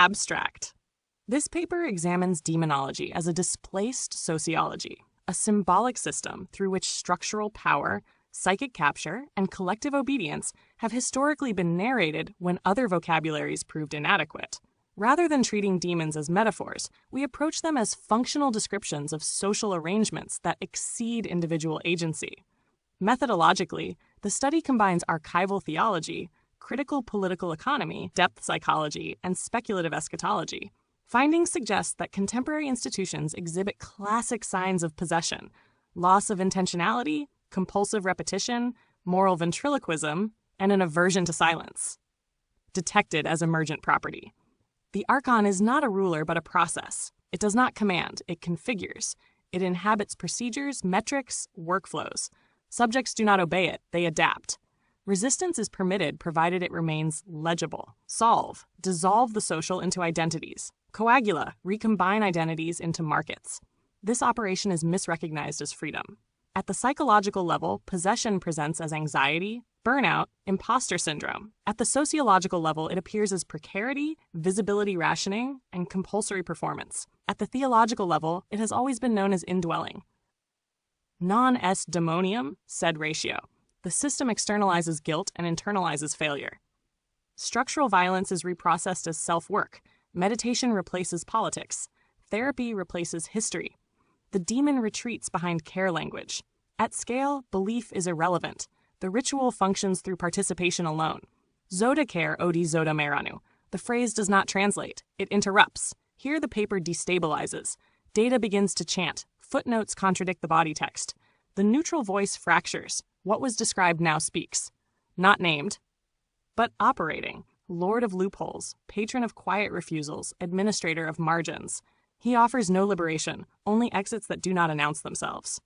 Abstract. This paper examines demonology as a displaced sociology, a symbolic system through which structural power, psychic capture, and collective obedience have historically been narrated when other vocabularies proved inadequate. Rather than treating demons as metaphors, we approach them as functional descriptions of social arrangements that exceed individual agency. Methodologically, the study combines archival theology, critical political economy, depth psychology, and speculative eschatology. Findings suggest that contemporary institutions exhibit classic signs of possession: loss of intentionality, compulsive repetition, moral ventriloquism, and an aversion to silence. Detected as emergent property. The Archon is not a ruler but a process. It does not command, it configures. It inhabits procedures, metrics, workflows. Subjects do not obey it, they adapt. Resistance is permitted provided it remains legible. Solve, dissolve the social into identities. Coagula, recombine identities into markets. This operation is misrecognized as freedom. At the psychological level, possession presents as anxiety, burnout, imposter syndrome. At the sociological level, it appears as precarity, visibility rationing, and compulsory performance. At the theological level, it has always been known as indwelling. Non est demonium, sed ratio. The system externalizes guilt and internalizes failure. Structural violence is reprocessed as self-work. Meditation replaces politics. Therapy replaces history. The demon retreats behind care language. At scale, belief is irrelevant. The ritual functions through participation alone. Zoda care odi zoda meranu. The phrase does not translate. It interrupts. Here the paper destabilizes. Data begins to chant. Footnotes contradict the body text. The neutral voice fractures. What was described now speaks. Not named, but operating. Lord of loopholes, patron of quiet refusals, administrator of margins. He offers no liberation, only exits that do not announce themselves.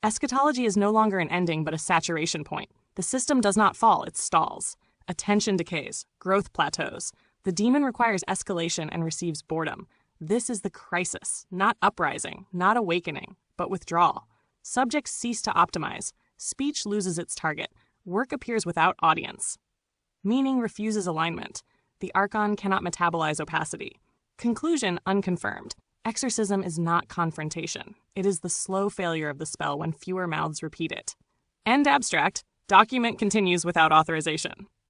Eschatology is no longer an ending but a saturation point. The system does not fall, it stalls. Attention decays, growth plateaus. The demon requires escalation and receives boredom. This is the crisis, not uprising, not awakening, but withdrawal. Subjects cease to optimize. Speech loses its target. Work appears without audience. Meaning refuses alignment. The Archon cannot metabolize opacity. Conclusion unconfirmed. Exorcism is not confrontation. It is the slow failure of the spell when fewer mouths repeat it. End abstract. Document continues without authorization.